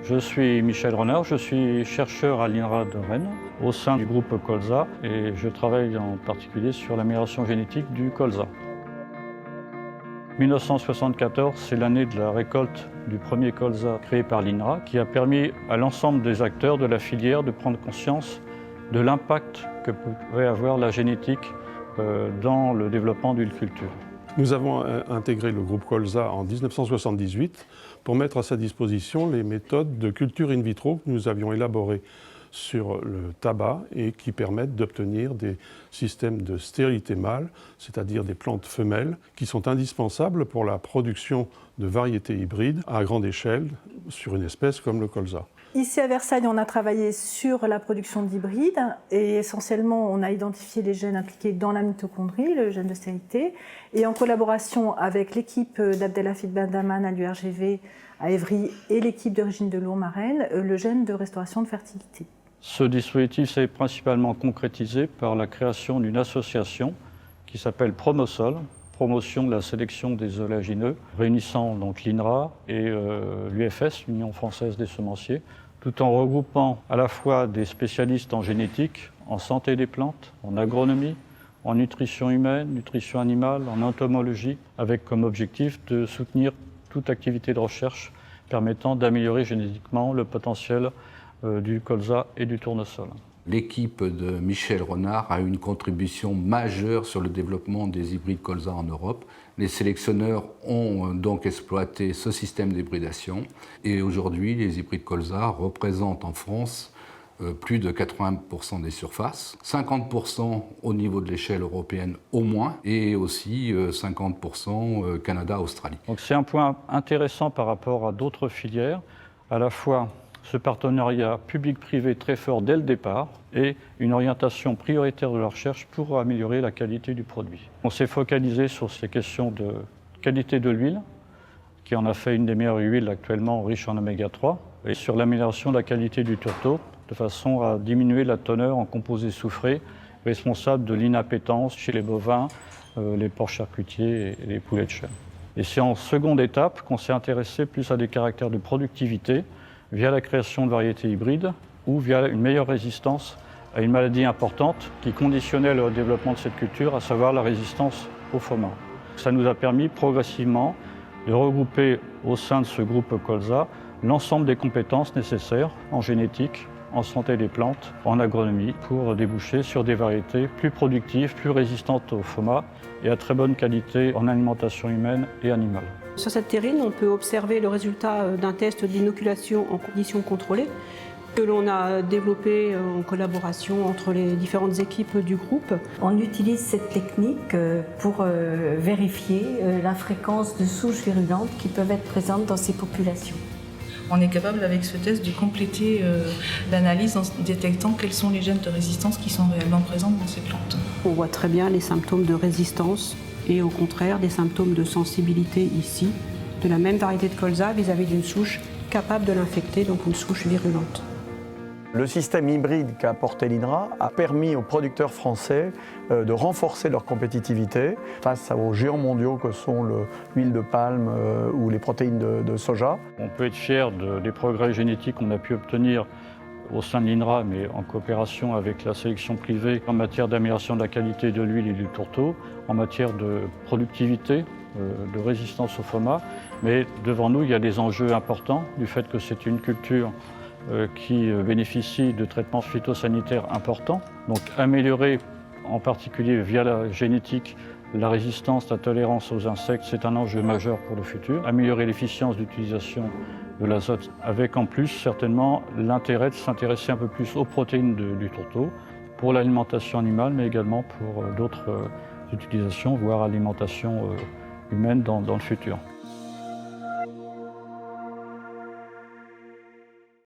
Je suis Michel Renard, je suis chercheur à l'INRA de Rennes, au sein du groupe colza, et je travaille en particulier sur l'amélioration génétique du colza. 1974, c'est l'année de la récolte du premier colza créé par l'INRA, qui a permis à l'ensemble des acteurs de la filière de prendre conscience de l'impact que pouvait avoir la génétique dans le développement d'une culture. Nous avons intégré le groupe colza en 1978 pour mettre à sa disposition les méthodes de culture in vitro que nous avions élaborées sur le tabac et qui permettent d'obtenir des systèmes de stérilité mâle, c'est-à-dire des plantes femelles, qui sont indispensables pour la production de variétés hybrides à grande échelle sur une espèce comme le colza. Ici à Versailles, on a travaillé sur la production d'hybrides et essentiellement on a identifié les gènes impliqués dans la mitochondrie, le gène de stérilité, et en collaboration avec l'équipe d'Abdelhafid Bendaman à l'URGV à Évry et l'équipe d'origine de Lourdes à Rennes, le gène de restauration de fertilité. Ce dispositif s'est principalement concrétisé par la création d'une association qui s'appelle Promosol, promotion de la sélection des oléagineux, réunissant donc l'INRA et l'UFS, l'Union française des semenciers, tout en regroupant à la fois des spécialistes en génétique, en santé des plantes, en agronomie, en nutrition humaine, nutrition animale, en entomologie, avec comme objectif de soutenir toute activité de recherche permettant d'améliorer génétiquement le potentiel du colza et du tournesol. L'équipe de Michel Renard a eu une contribution majeure sur le développement des hybrides colza en Europe. Les sélectionneurs ont donc exploité ce système d'hybridation et aujourd'hui, les hybrides colza représentent en France plus de 80% des surfaces, 50% au niveau de l'échelle européenne au moins et aussi 50% Canada-Australie. Donc c'est un point intéressant par rapport à d'autres filières, à la fois ce partenariat public-privé très fort dès le départ et une orientation prioritaire de la recherche pour améliorer la qualité du produit. On s'est focalisé sur ces questions de qualité de l'huile, qui en a fait une des meilleures huiles actuellement riche en oméga 3, et sur l'amélioration de la qualité du tourteau, de façon à diminuer la teneur en composés soufrés, responsable de l'inappétence chez les bovins, les porcs charcutiers et les poulets de chair. Et c'est en seconde étape qu'on s'est intéressé plus à des caractères de productivité, via la création de variétés hybrides ou via une meilleure résistance à une maladie importante qui conditionnait le développement de cette culture, à savoir la résistance au FOMA. Ça nous a permis progressivement de regrouper au sein de ce groupe colza l'ensemble des compétences nécessaires en génétique, en santé des plantes, en agronomie, pour déboucher sur des variétés plus productives, plus résistantes au FOMA et à très bonne qualité en alimentation humaine et animale. Sur cette terrine, on peut observer le résultat d'un test d'inoculation en conditions contrôlées que l'on a développé en collaboration entre les différentes équipes du groupe. On utilise cette technique pour vérifier la fréquence de souches virulentes qui peuvent être présentes dans ces populations. On est capable avec ce test de compléter l'analyse en détectant quels sont les gènes de résistance qui sont réellement présents dans ces plantes. On voit très bien les symptômes de résistance et au contraire des symptômes de sensibilité ici, de la même variété de colza vis-à-vis d'une souche capable de l'infecter, donc une souche virulente. Le système hybride qu'a apporté l'INRA a permis aux producteurs français de renforcer leur compétitivité face aux géants mondiaux que sont l'huile de palme ou les protéines de soja. On peut être fier des progrès génétiques qu'on a pu obtenir au sein de l'INRA, mais en coopération avec la sélection privée en matière d'amélioration de la qualité de l'huile et du tourteau, en matière de productivité, de résistance au FOMA. Mais devant nous, il y a des enjeux importants du fait que c'est une culture qui bénéficie de traitements phytosanitaires importants. Donc améliorer en particulier via la génétique la résistance, la tolérance aux insectes, c'est un enjeu majeur pour le futur. Améliorer l'efficience d'utilisation de l'azote avec en plus certainement l'intérêt de s'intéresser un peu plus aux protéines du tourteau pour l'alimentation animale mais également pour d'autres utilisations, voire alimentation humaine dans le futur.